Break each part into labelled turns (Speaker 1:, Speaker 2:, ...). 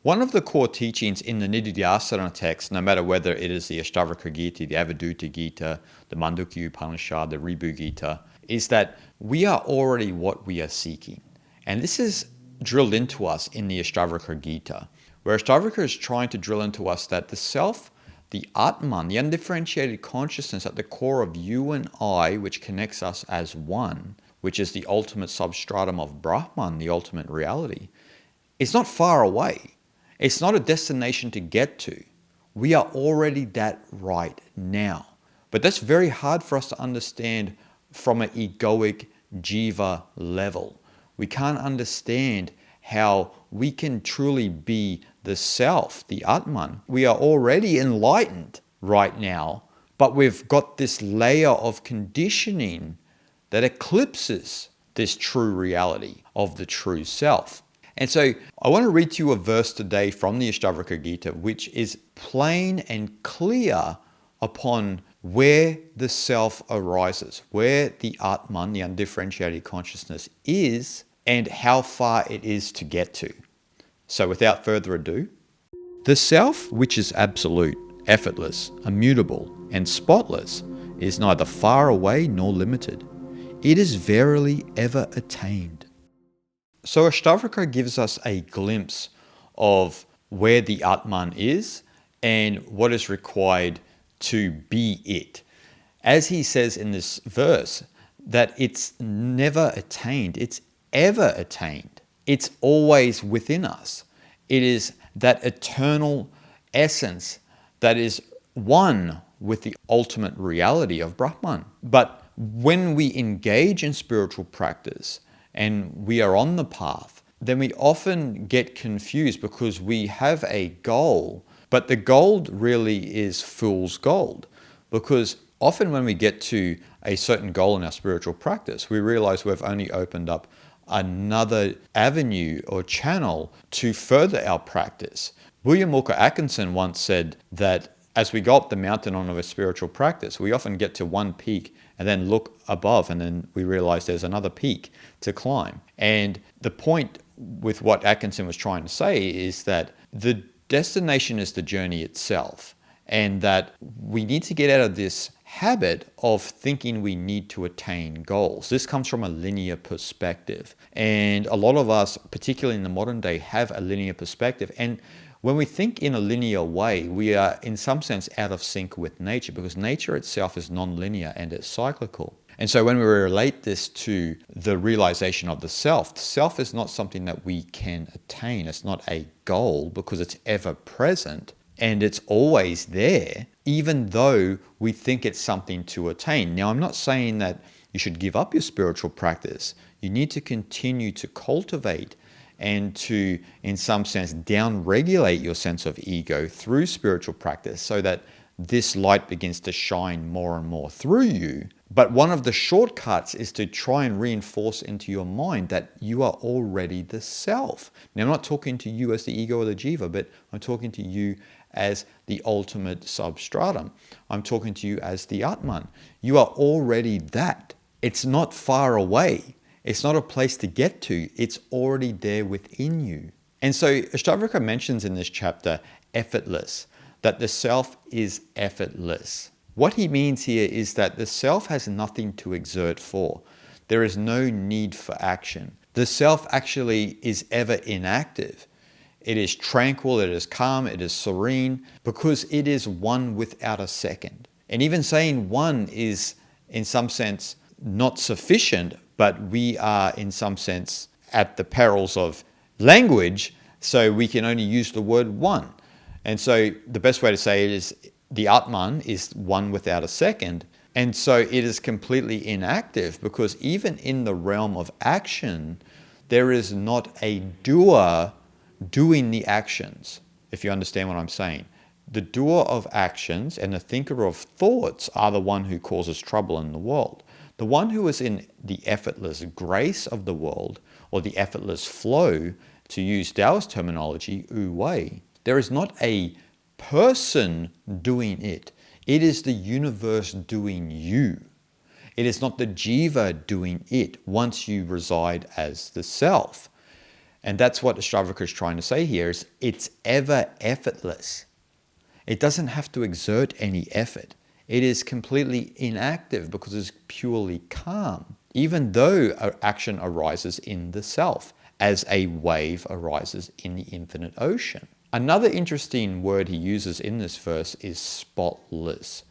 Speaker 1: One of the core teachings in the Nididhyasana text, no matter whether it is the Ashtavakra Gita, the Avadutta Gita, the Mandukya Upanishad, the Ribhu Gita, is that we are already what we are seeking. And this is drilled into us in the Ashtavakra Gita, where Ashtavakra is trying to drill into us that the self, the Atman, the undifferentiated consciousness at the core of you and I, which connects us as one, which is the ultimate substratum of Brahman, the ultimate reality, is not far away. It's not a destination to get to. We are already that right now. But that's very hard for us to understand from an egoic jiva level. We can't understand how we can truly be the self, the Atman. We are already enlightened right now, but we've got this layer of conditioning that eclipses this true reality of the true self. And so I want to read to you a verse today from the Ashtavakra Gita, which is plain and clear upon where the self arises, where the Atman, the undifferentiated consciousness, is, and how far it is to get to. So without further ado, the self, which is absolute, effortless, immutable, and spotless, is neither far away nor limited. It is verily ever attained. So Ashtavakra gives us a glimpse of where the Atman is and what is required to be it. As he says in this verse, that it's never attained, it's ever attained. It's always within us. It is that eternal essence that is one with the ultimate reality of Brahman. But when we engage in spiritual practice and we are on the path, then we often get confused because we have a goal, but the gold really is fool's gold. Because often when we get to a certain goal in our spiritual practice, we realize we've only opened up another avenue or channel to further our practice. William Walker Atkinson once said that as we go up the mountain on a spiritual practice, we often get to one peak and then look above and then we realize there's another peak to climb. And the point with what Atkinson was trying to say is that the destination is the journey itself, and that we need to get out of this habit of thinking we need to attain goals. This comes from a linear perspective. And a lot of us, particularly in the modern day, have a linear perspective. And when we think in a linear way, we are in some sense out of sync with nature, because nature itself is non-linear and it's cyclical. And so when we relate this to the realization of the self is not something that we can attain. It's not a goal because it's ever present and it's always there, even though we think it's something to attain. Now, I'm not saying that you should give up your spiritual practice. You need to continue to cultivate and to, in some sense, down-regulate your sense of ego through spiritual practice so that this light begins to shine more and more through you. But one of the shortcuts is to try and reinforce into your mind that you are already the self. Now, I'm not talking to you as the ego or the jiva, but I'm talking to you as the ultimate substratum. I'm talking to you as the Atman. You are already that. It's not far away. It's not a place to get to. It's already there within you. And so Ashtavakra mentions in this chapter effortless, that the self is effortless. What he means here is that the self has nothing to exert for. There is no need for action. The self actually is ever inactive. It is tranquil, it is calm, it is serene, because it is one without a second. And even saying one is, in some sense, not sufficient, but we are, in some sense, at the perils of language, so we can only use the word one. And so the best way to say it is the Atman is one without a second. And so it is completely inactive, because even in the realm of action, there is not a doer doing the actions, if you understand what I'm saying. The doer of actions and the thinker of thoughts are the one who causes trouble in the world. The one who is in the effortless grace of the world, or the effortless flow, to use Taoist terminology, wu wei, there is not a person doing it. It is the universe doing you. It is not the jiva doing it once you reside as the self. And that's what Ashtavakra is trying to say here, is it's ever effortless. It doesn't have to exert any effort. It is completely inactive because it's purely calm, even though an action arises in the self, as a wave arises in the infinite ocean. Another interesting word he uses in this verse is spotless.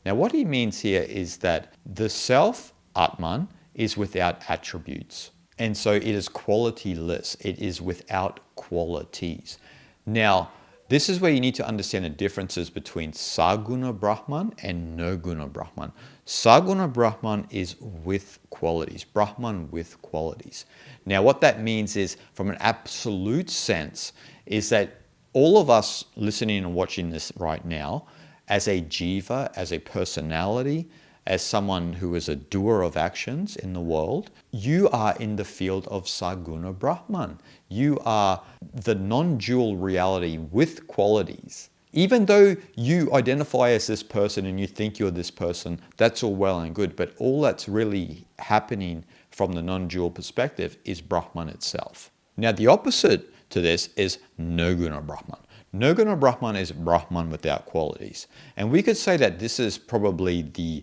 Speaker 1: Now, what he means here is that the self, Atman, is without attributes. And so it is qualityless. It is without qualities. Now, this is where you need to understand the differences between Saguna Brahman and Nirguna Brahman. Saguna Brahman is with qualities, Brahman with qualities. Now, what that means is, from an absolute sense, is that all of us listening and watching this right now, as a jiva, as a personality, as someone who is a doer of actions in the world, you are in the field of Saguna Brahman. You are the non-dual reality with qualities. Even though you identify as this person and you think you're this person, that's all well and good, but all that's really happening from the non-dual perspective is Brahman itself. Now, the opposite to this is Nirguna Brahman. Nirguna Brahman is Brahman without qualities. And we could say that this is probably the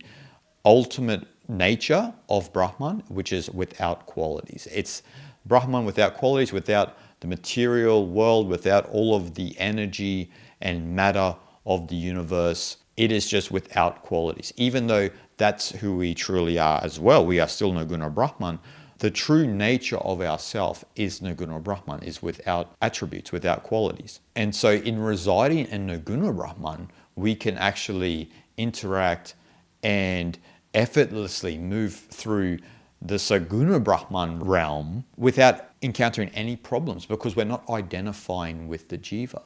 Speaker 1: ultimate nature of Brahman, which is without qualities. It's Brahman without qualities, without the material world, without all of the energy and matter of the universe. It is just without qualities. Even though that's who we truly are as well, we are still Nirguna Brahman. The true nature of ourself is Nirguna Brahman, is without attributes, without qualities. And so in residing in Nirguna Brahman, we can actually interact and effortlessly move through the Saguna Brahman realm without encountering any problems, because we're not identifying with the jiva.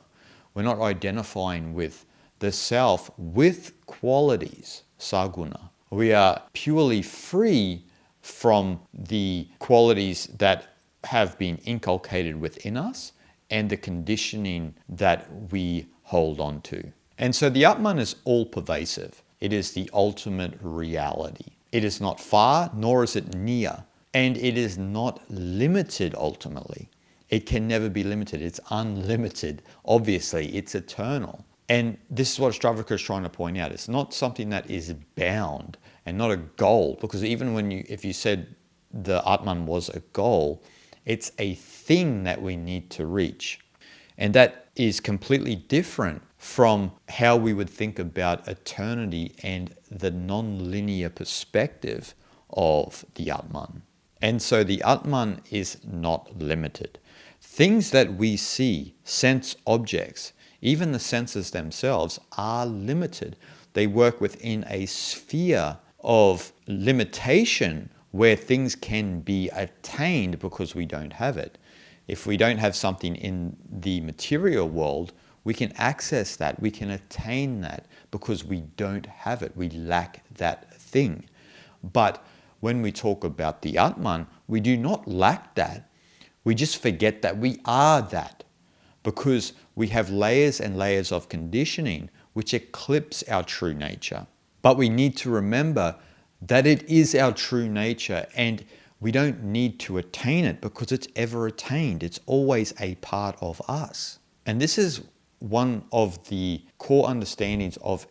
Speaker 1: We're not identifying with the self with qualities, saguna. We are purely free from the qualities that have been inculcated within us and the conditioning that we hold on to. And so the Atman is all pervasive. It is the ultimate reality. It is not far, nor is it near. And it is not limited ultimately. It can never be limited. It's unlimited. Obviously, it's eternal. And this is what Ashtavakra is trying to point out. It's not something that is bound and not a goal. Because even if you said the Atman was a goal, it's a thing that we need to reach. And that is completely different from how we would think about eternity and the non-linear perspective of the Atman. And so the Atman is not limited. Things that we see, sense objects, even the senses themselves, are limited. They work within a sphere of limitation where things can be attained because we don't have it. If we don't have something in the material world, we can access that, we can attain that because we don't have it, we lack that thing. But when we talk about the Atman, we do not lack that. We just forget that we are that because we have layers and layers of conditioning which eclipse our true nature. But we need to remember that it is our true nature and we don't need to attain it because it's ever attained. It's always a part of us. And this is one of the core understandings of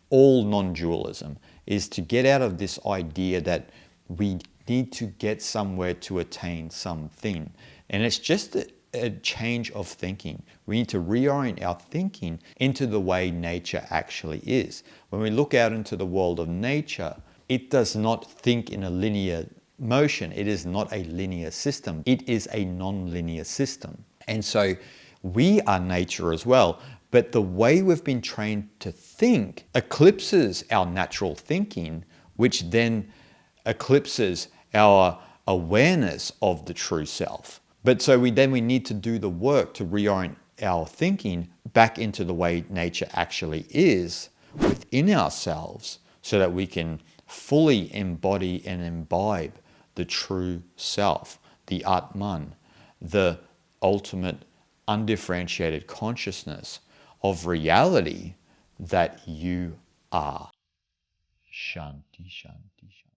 Speaker 1: all non-dualism, is to get out of this idea that we need to get somewhere to attain something. And it's just a change of thinking. We need to reorient our thinking into the way nature actually is. When we look out into the world of nature, it does not think in a linear motion. It is not a linear system. It is a non-linear system. And so we are nature as well, but the way we've been trained to think eclipses our natural thinking, which then eclipses our awareness of the true self. But so we need to do the work to reorient our thinking back into the way nature actually is within ourselves so that we can fully embody and imbibe the true self, the Atman, the ultimate undifferentiated consciousness of reality that you are. Shanti, shanti, shanti.